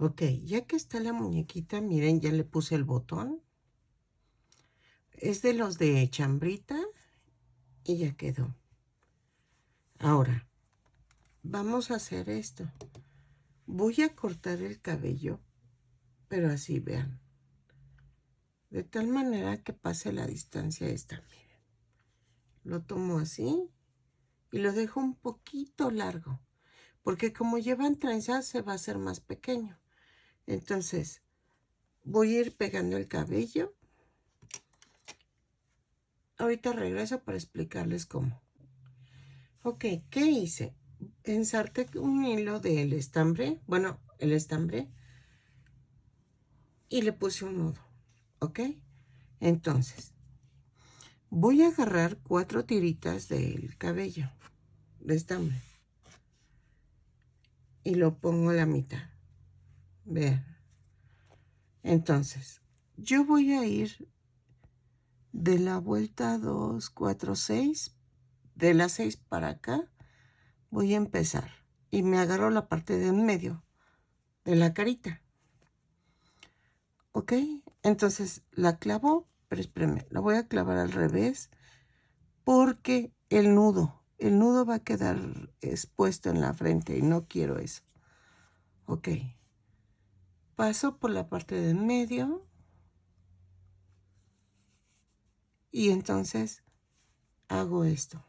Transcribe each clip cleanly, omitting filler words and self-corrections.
Ok, ya que está la muñequita, miren, ya le puse el botón. Es de los de chambrita y ya quedó. Ahora, vamos a hacer esto. Voy a cortar el cabello, pero así, vean. De tal manera que pase la distancia esta, miren. Lo tomo así y lo dejo un poquito largo, porque como llevan trenzas se va a hacer más pequeño. Entonces, voy a ir pegando el cabello. Ahorita regreso para explicarles cómo. Ok, ¿qué hice? Ensarté un hilo del estambre, bueno, el estambre, y le puse un nudo, ¿ok? Entonces, voy a agarrar 4 tiritas del cabello, de estambre, y lo pongo a la mitad. Vean. Entonces, yo voy a ir de la vuelta 2, 4, 6, de las 6 para acá, voy a empezar. Y me agarro la parte de en medio de la carita. ¿Ok? Entonces la clavo, pero espérenme, la voy a clavar al revés porque el nudo va a quedar expuesto en la frente y no quiero eso. Ok. Paso por la parte de en medio y entonces hago esto.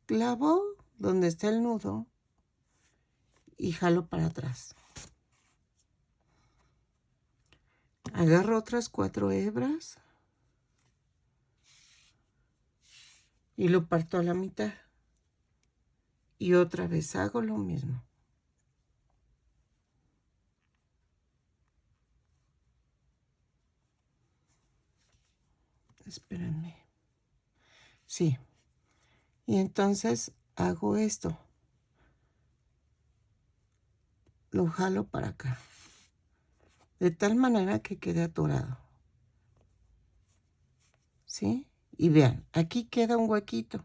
Clavo donde está el nudo y jalo para atrás. Agarro otras 4 hebras y lo parto a la mitad. Y otra vez hago lo mismo. Espérenme. Sí. Y entonces hago esto. Lo jalo para acá. De tal manera que quede atorado. ¿Sí? Y vean, aquí queda un huequito.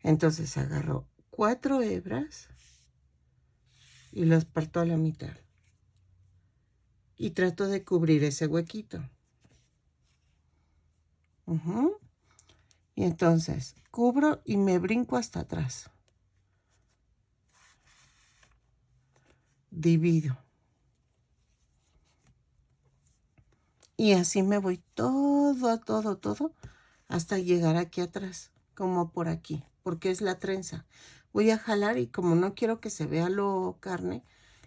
Entonces agarro 4 hebras y las parto a la mitad. Y trato de cubrir ese huequito. Y entonces cubro y me brinco hasta atrás. Divido. Y así me voy todo hasta llegar aquí atrás, como por aquí, porque es la trenza. Voy a jalar y como no quiero que se vea lo carne,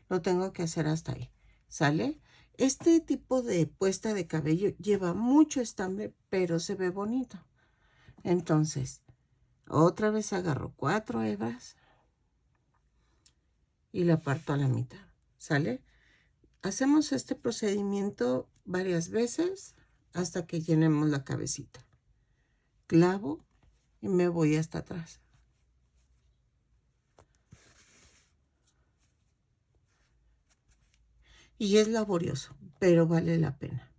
lo tengo que hacer hasta ahí. ¿Sale? Este tipo de puesta de cabello lleva mucho estambre, pero se ve bonito. Entonces, otra vez agarro 4 hebras y la parto a la mitad. ¿Sale? Hacemos este procedimiento varias veces hasta que llenemos la cabecita. Clavo y me voy hasta atrás. Y es laborioso, pero vale la pena.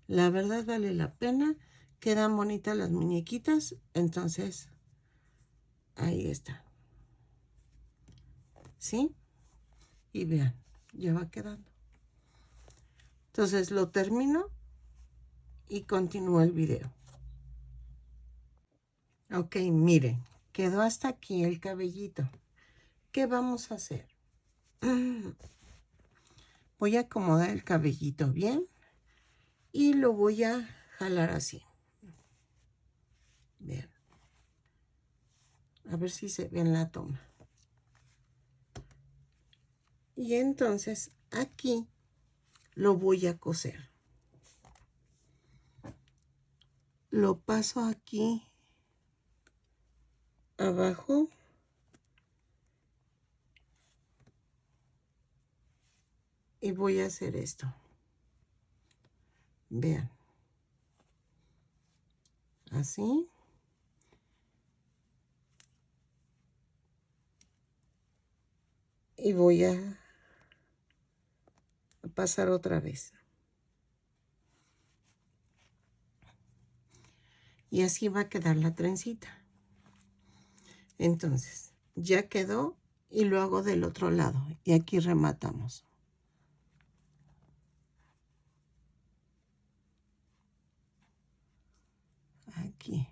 La verdad vale la pena. Quedan bonitas las muñequitas. Entonces, ahí está. ¿Sí? Y vean, ya va quedando. Entonces lo termino y continúo el video. Ok, miren, quedó hasta aquí el cabellito. ¿Qué vamos a hacer? Voy a acomodar el cabellito bien y lo voy a jalar así. Vean. A ver si se ve en la toma. Y entonces aquí lo voy a coser. Lo paso aquí abajo y voy a hacer esto. Vean. Así. Y voy a pasar otra vez. Y así va a quedar la trencita. Entonces, ya quedó y lo hago del otro lado. Y aquí rematamos. Aquí.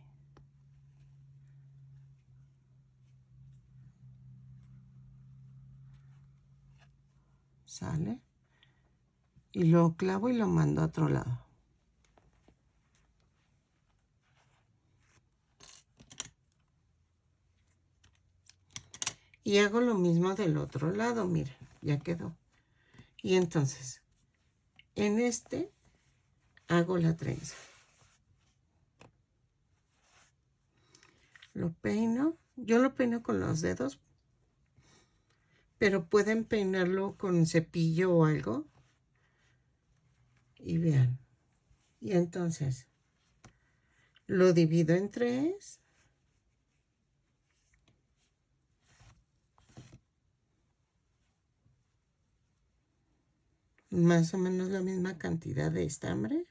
¿Sale? Y lo clavo y lo mando a otro lado. Y hago lo mismo del otro lado, miren, ya quedó. Y entonces, en este hago la trenza. Lo peino. Yo lo peino con los dedos, pero pueden peinarlo con cepillo o algo. Y vean. Y entonces, lo divido en 3. Más o menos la misma cantidad de estambre.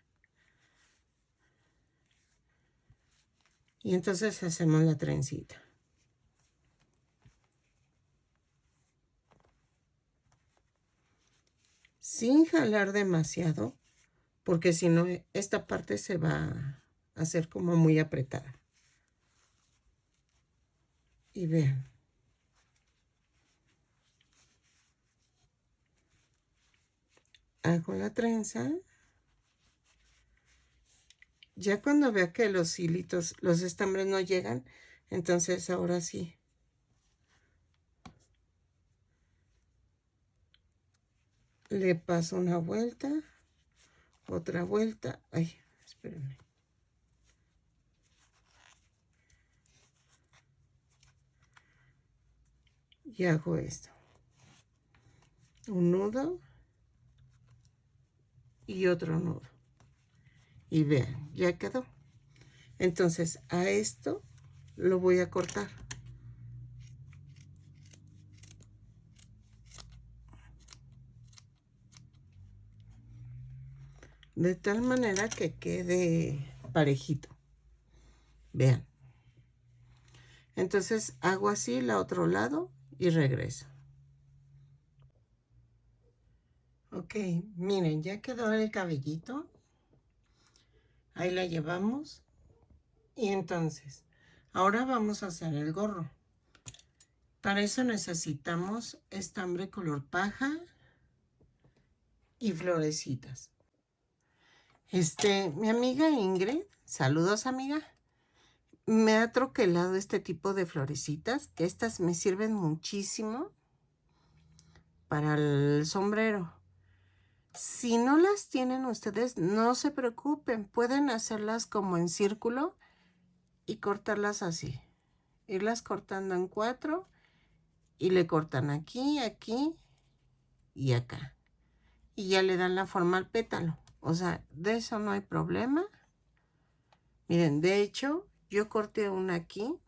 Y entonces hacemos la trencita. Sin jalar demasiado, porque si no, esta parte se va a hacer como muy apretada. Y vean. Hago la trenza. Ya cuando vea que los hilitos, los estambres no llegan, entonces ahora sí. Le paso una vuelta, otra vuelta. Ay, espérenme. Y hago esto. Un nudo y otro nudo. Y vean, ya quedó. Entonces a esto lo voy a cortar. De tal manera que quede parejito. Vean. Entonces hago así el otro lado y regreso. Ok, miren, ya quedó el cabellito. Ahí la llevamos. Y entonces, ahora vamos a hacer el gorro. Para eso necesitamos estambre color paja y florecitas. Mi amiga Ingrid, saludos amiga, me ha troquelado este tipo de florecitas, que estas me sirven muchísimo para el sombrero. Si no las tienen ustedes, no se preocupen, pueden hacerlas como en círculo y cortarlas así. Irlas cortando en 4 y le cortan aquí, aquí y acá. Y ya le dan la forma al pétalo. O sea, de eso no hay problema. Miren, de hecho, yo corté una aquí.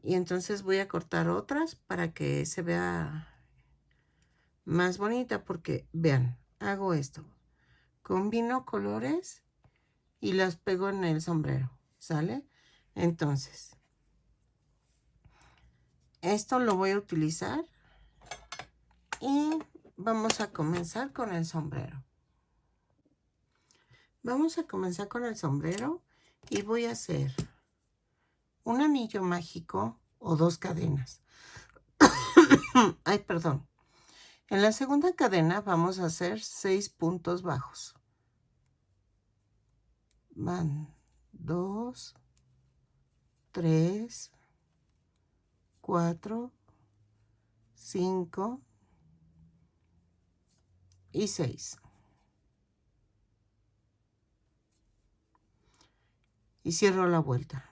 Y entonces voy a cortar otras para que se vea más bonita. Porque, vean, hago esto. Combino colores y las pego en el sombrero. ¿Sale? Entonces, esto lo voy a utilizar. Y vamos a comenzar con el sombrero. Vamos a comenzar con el sombrero y voy a hacer un anillo mágico o 2 cadenas. Ay, perdón. En la segunda cadena vamos a hacer 6 puntos bajos. Van 2, 3, 4, 5 y 6. Y cierro la vuelta.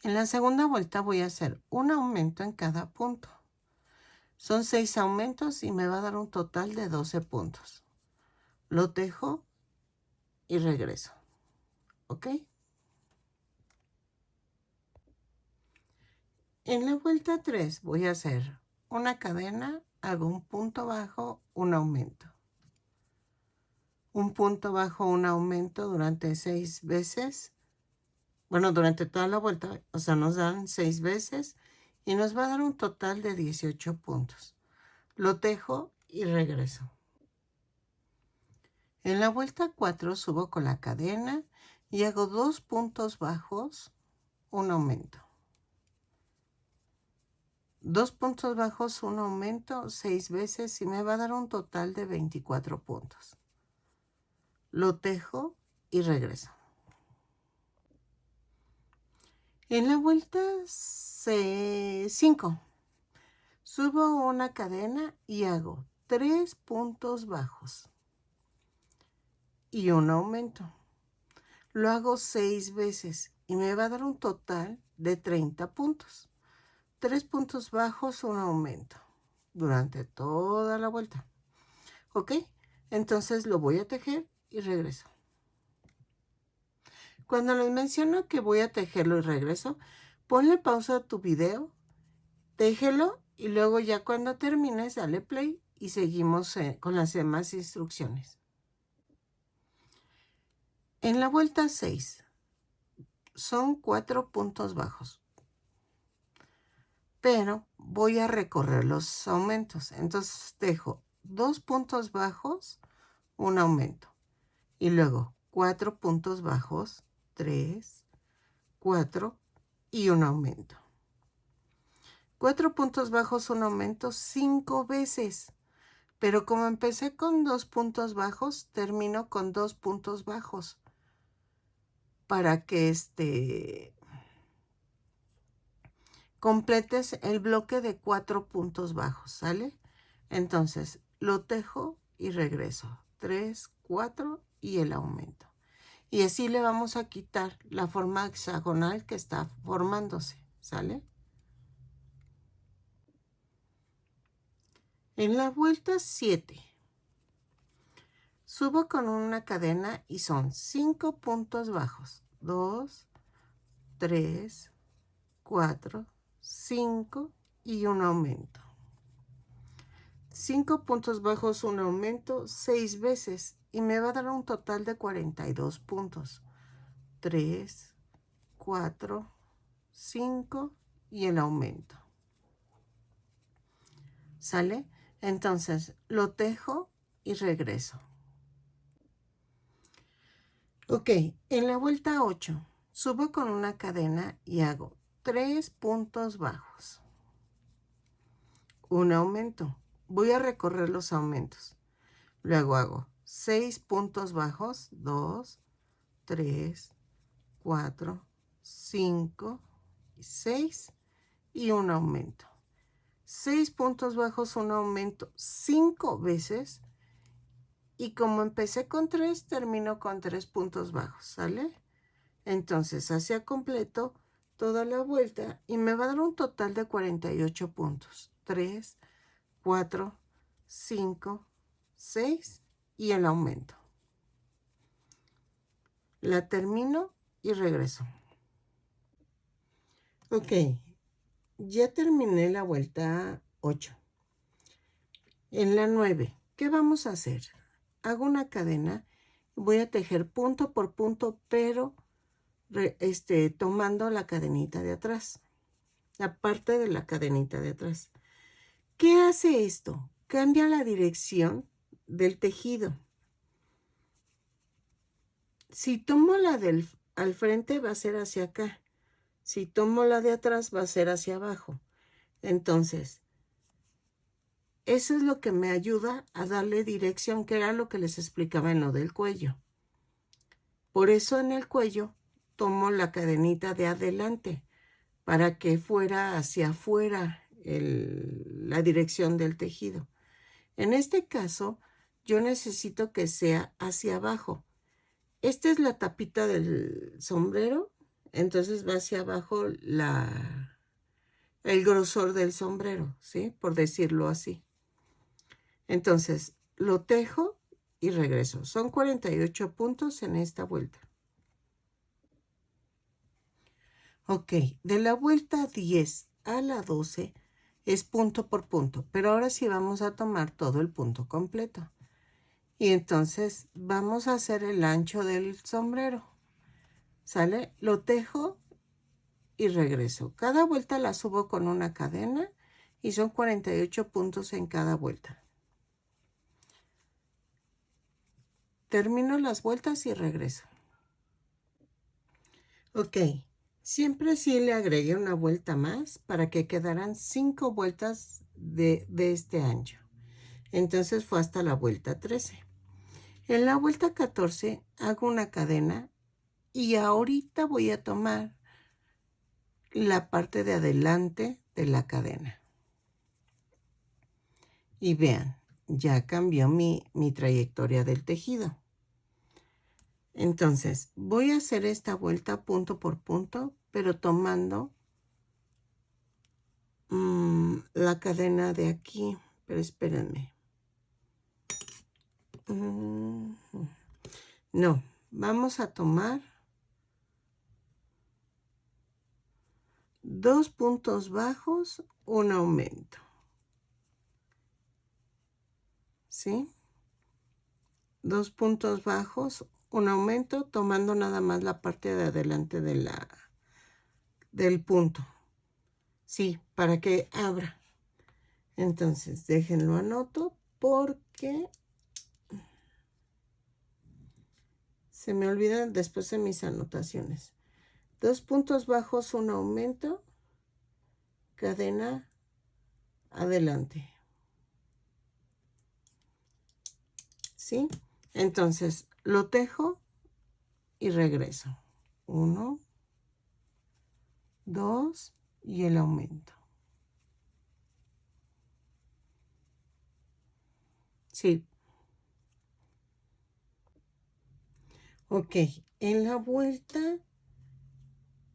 En la segunda vuelta voy a hacer un aumento en cada punto. Son 6 aumentos y me va a dar un total de 12 puntos. Lo tejo y regreso. ¿Ok? En la vuelta 3 voy a hacer una cadena, hago un punto bajo, un aumento. un punto bajo, un aumento durante 6 veces. Bueno, durante toda la vuelta, o sea, nos dan 6 veces y nos va a dar un total de 18 puntos. Lo tejo y regreso. En la vuelta 4 subo con la cadena y hago 2 puntos bajos, un aumento. 2 puntos bajos, un aumento, 6 veces y me va a dar un total de 24 puntos. Lo tejo y regreso. En la vuelta 5 subo una cadena y hago 3 puntos bajos y un aumento. Lo hago 6 veces y me va a dar un total de 30 puntos. 3 puntos bajos, un aumento durante toda la vuelta. ¿Ok? Entonces lo voy a tejer y regreso. Cuando les menciono que voy a tejerlo y regreso, ponle pausa a tu video, téjelo y luego ya cuando termines dale play y seguimos con las demás instrucciones. En la vuelta 6 son 4 puntos bajos, pero voy a recorrer los aumentos. Entonces tejo 2 puntos bajos, un aumento y luego 4 puntos bajos, 3, 4 y un aumento. 4 puntos bajos, un aumento 5 veces. Pero como empecé con 2 puntos bajos, termino con 2 puntos bajos. Para que completes el bloque de 4 puntos bajos, ¿sale? Entonces, lo tejo y regreso. 3, 4 y el aumento. Y así le vamos a quitar la forma hexagonal que está formándose, ¿sale? En la vuelta 7, subo con una cadena y son 5 puntos bajos. 2, 3, 4, 5 y un aumento. 5 puntos bajos, un aumento 6 veces y me va a dar un total de 42 puntos. 3, 4, 5 y el aumento. ¿Sale? Entonces lo tejo y regreso. Ok, en la vuelta 8 subo con una cadena y hago 3 puntos bajos. Un aumento. Voy a recorrer los aumentos. Luego hago 6 puntos bajos. 2, 3, 4, 5, 6 y un aumento. 6 puntos bajos, un aumento 5 veces. Y como empecé con 3, termino con 3 puntos bajos, ¿sale? Entonces, hacia completo toda la vuelta y me va a dar un total de 48 puntos. 3, 4, 5, 6 y el aumento. La termino y regreso. Ok, ya terminé la vuelta 8. En la 9, ¿qué vamos a hacer? Hago una cadena, voy a tejer punto por punto, pero tomando la cadenita de atrás, la parte de la cadenita de atrás. ¿Qué hace esto? Cambia la dirección del tejido. Si tomo la al frente va a ser hacia acá. Si tomo la de atrás va a ser hacia abajo. Entonces, eso es lo que me ayuda a darle dirección, que era lo que les explicaba en lo del cuello. Por eso en el cuello tomo la cadenita de adelante, para que fuera hacia afuera la dirección del tejido. En este caso, yo necesito que sea hacia abajo. Esta es la tapita del sombrero, entonces va hacia abajo el grosor del sombrero, ¿sí? Por decirlo así. Entonces, lo tejo y regreso. Son 48 puntos en esta vuelta. Ok, de la vuelta 10 a la 12 es punto por punto, pero ahora sí vamos a tomar todo el punto completo. Y entonces vamos a hacer el ancho del sombrero. ¿Sale? Lo tejo y regreso. Cada vuelta la subo con una cadena y son 48 puntos en cada vuelta. Termino las vueltas y regreso. Ok, siempre sí le agregué una vuelta más para que quedaran 5 vueltas de este ancho. Entonces fue hasta la vuelta 13. En la vuelta 14 hago una cadena y ahorita voy a tomar la parte de adelante de la cadena. Y vean, ya cambió mi trayectoria del tejido. Entonces, voy a hacer esta vuelta punto por punto, pero tomando la cadena de aquí. Pero espérenme. No, vamos a tomar 2 puntos bajos, un aumento. ¿Sí? 2 puntos bajos, un aumento, tomando nada más la parte de adelante de del punto. Sí, para que abra. Entonces, déjenlo anoto porque se me olvidan después de mis anotaciones. 2 puntos bajos, un aumento, cadena adelante. ¿Sí? Entonces, lo tejo y regreso. 1, 2 y el aumento. Sí. Ok, en la vuelta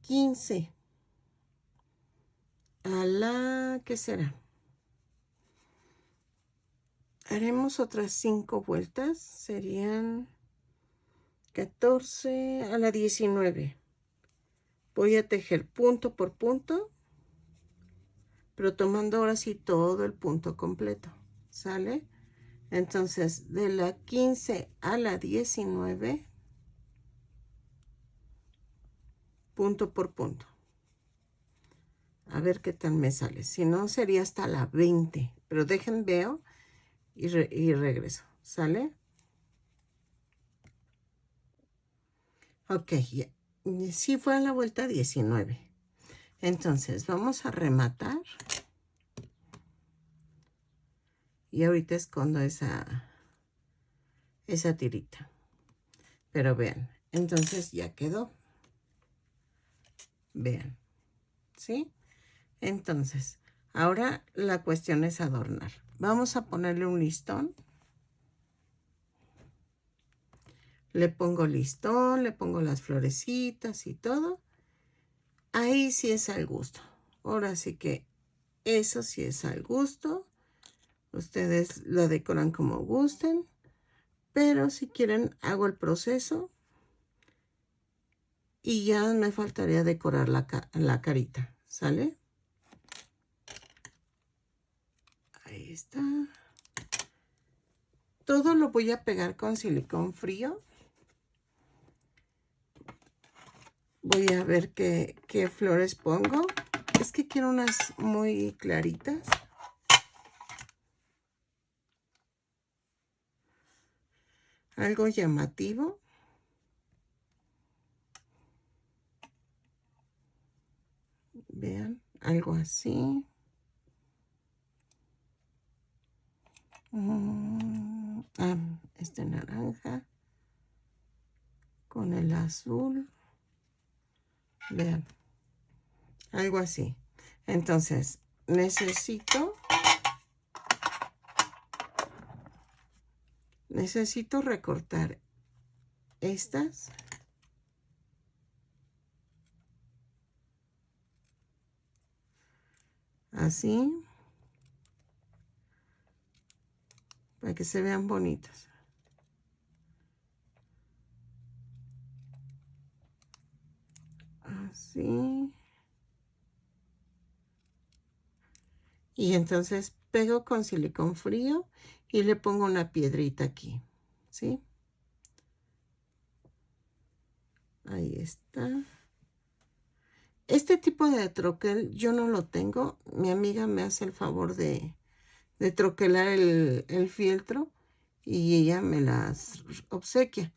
15 a la, ¿qué será? Haremos otras 5 vueltas, serían 14 a la 19. Voy a tejer punto por punto, pero tomando ahora sí todo el punto completo, ¿sale? Entonces, de la 15 a la 19, punto por punto. A ver qué tal me sale. Si no, sería hasta la 20. Pero dejen, veo y regreso. ¿Sale? Ok, ya. Sí fue a la vuelta 19. Entonces, vamos a rematar. Y ahorita escondo esa tirita. Pero vean, entonces ya quedó. Vean, ¿sí? Entonces, ahora la cuestión es adornar. Vamos a ponerle un listón. Le pongo listón, le pongo las florecitas y todo. Ahí sí es al gusto. Ahora sí que eso sí es al gusto. Ustedes lo decoran como gusten. Pero si quieren, hago el proceso. Y ya me faltaría decorar la carita. ¿Sale? Ahí está. Todo lo voy a pegar con silicón frío. Voy a ver qué flores pongo. Es que quiero unas muy claritas. Algo llamativo. Vean, algo así. Este naranja. Con el azul. Vean. Algo así. Entonces, necesito recortar estas. Así. Para que se vean bonitas. Así. Y entonces pego con silicón frío y le pongo una piedrita aquí. ¿sí? Ahí está. Este tipo de troquel yo no lo tengo. Mi amiga me hace el favor de troquelar el fieltro y ella me las obsequia.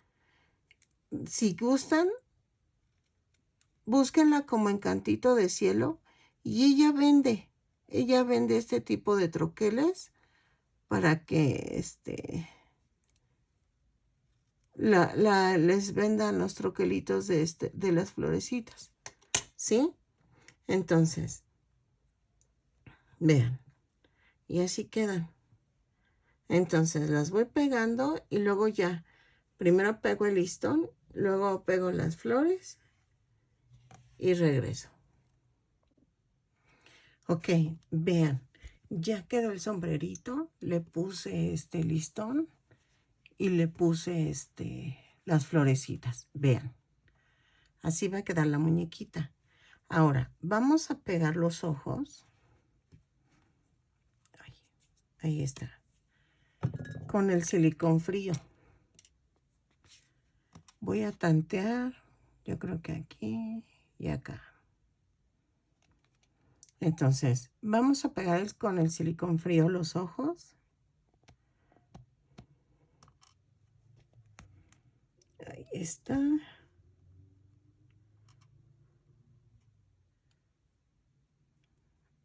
Si gustan, búsquenla como Encantito de Cielo y ella vende este tipo de troqueles para que les vendan los troquelitos de las florecitas, ¿sí? Entonces, vean, y así quedan. Entonces las voy pegando y luego ya, primero pego el listón, luego pego las flores y regreso. Ok, vean, ya quedó el sombrerito, le puse este listón y le puse las florecitas, vean. Así va a quedar la muñequita. Ahora, vamos a pegar los ojos. Ahí está. Con el silicón frío. Voy a tantear, yo creo que aquí y acá. Entonces, vamos a pegar con el silicón frío los ojos. Ahí está.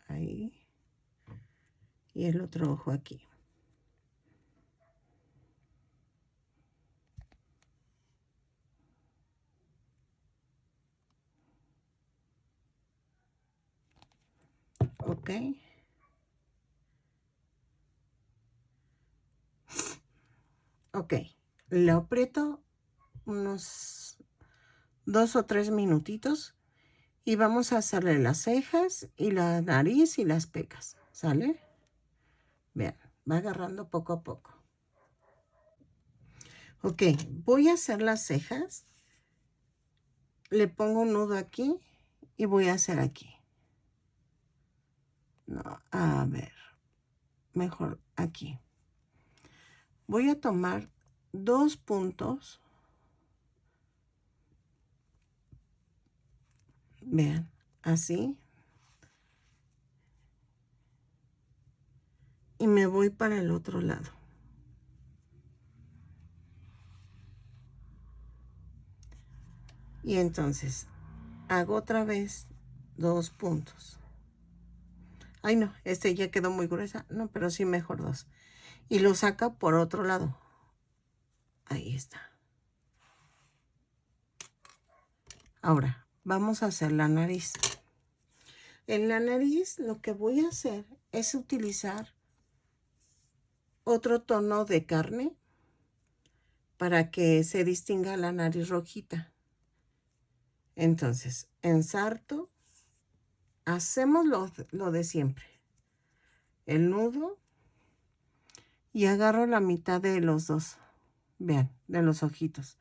Ahí. Y el otro ojo aquí. Ok. Ok. Lo aprieto unos 2 o 3 minutitos y vamos a hacerle las cejas y la nariz y las pecas. ¿Sale? Vean, va agarrando poco a poco. Ok, voy a hacer las cejas. Le pongo un nudo aquí y voy a hacer aquí. No, a ver, mejor aquí. Voy a tomar 2 puntos. Vean, así. Y me voy para el otro lado. Y entonces hago otra vez 2 puntos. Ay, no, ya quedó muy gruesa. No, pero sí mejor 2. Y lo saca por otro lado. Ahí está. Ahora, vamos a hacer la nariz. En la nariz lo que voy a hacer es utilizar otro tono de carne para que se distinga la nariz rojita. Entonces, ensarto, hacemos lo de siempre. El nudo y agarro la mitad de los dos. Vean, de los ojitos.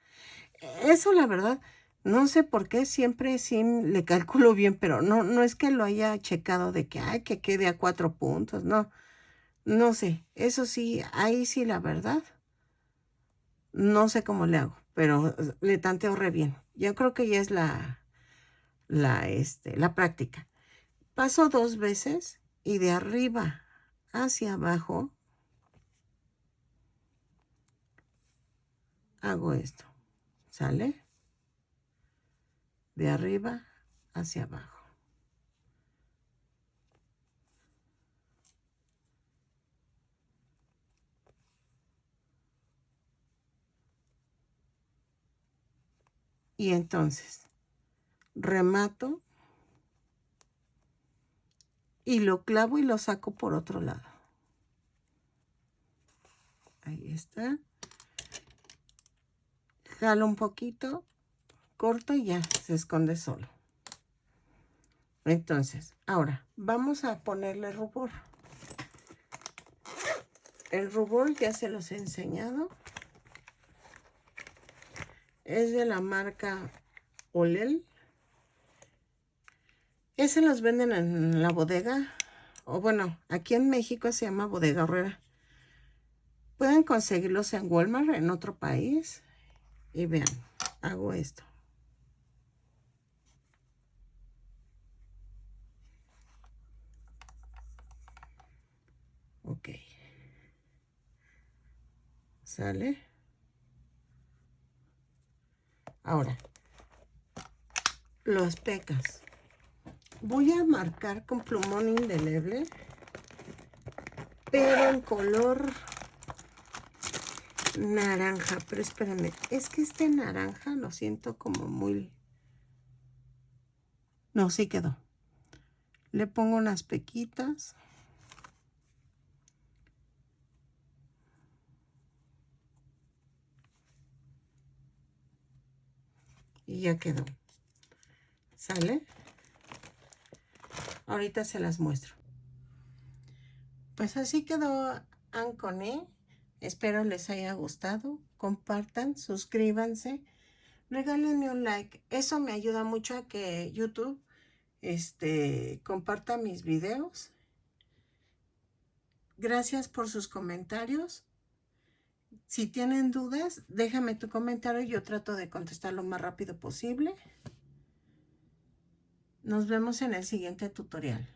Eso la verdad, no sé por qué siempre sí le calculo bien, pero no es que lo haya checado de que, ay, que quede a 4 puntos. No, no sé. Eso sí, ahí sí la verdad. No sé cómo le hago, pero le tanteo re bien. Yo creo que ya es la práctica. Paso 2 veces y de arriba hacia abajo hago esto. ¿Sale? De arriba hacia abajo. Y entonces remato y lo clavo y lo saco por otro lado. Ahí está. Jalo un poquito, corto y ya se esconde solo. Entonces, ahora vamos a ponerle rubor. El rubor ya se los he enseñado. Es de la marca Olel. Ese los venden en la bodega. O bueno, aquí en México se llama Bodega Horrera. Pueden conseguirlos en Walmart en otro país. Y vean, hago esto. Ok. ¿Sale? Ahora, los pecas. Voy a marcar con plumón indeleble, pero en color naranja. Pero espérenme, es que este naranja lo siento como muy... No, sí quedó. Le pongo unas pequitas. Y ya quedó. ¿Sale? Ahorita se las muestro. Pues así quedó Ancone. Espero les haya gustado. Compartan, suscríbanse, regálenme un like. Eso me ayuda mucho a que YouTube comparta mis videos. Gracias por sus comentarios. Si tienen dudas, déjame tu comentario y yo trato de contestar lo más rápido posible. Nos vemos en el siguiente tutorial.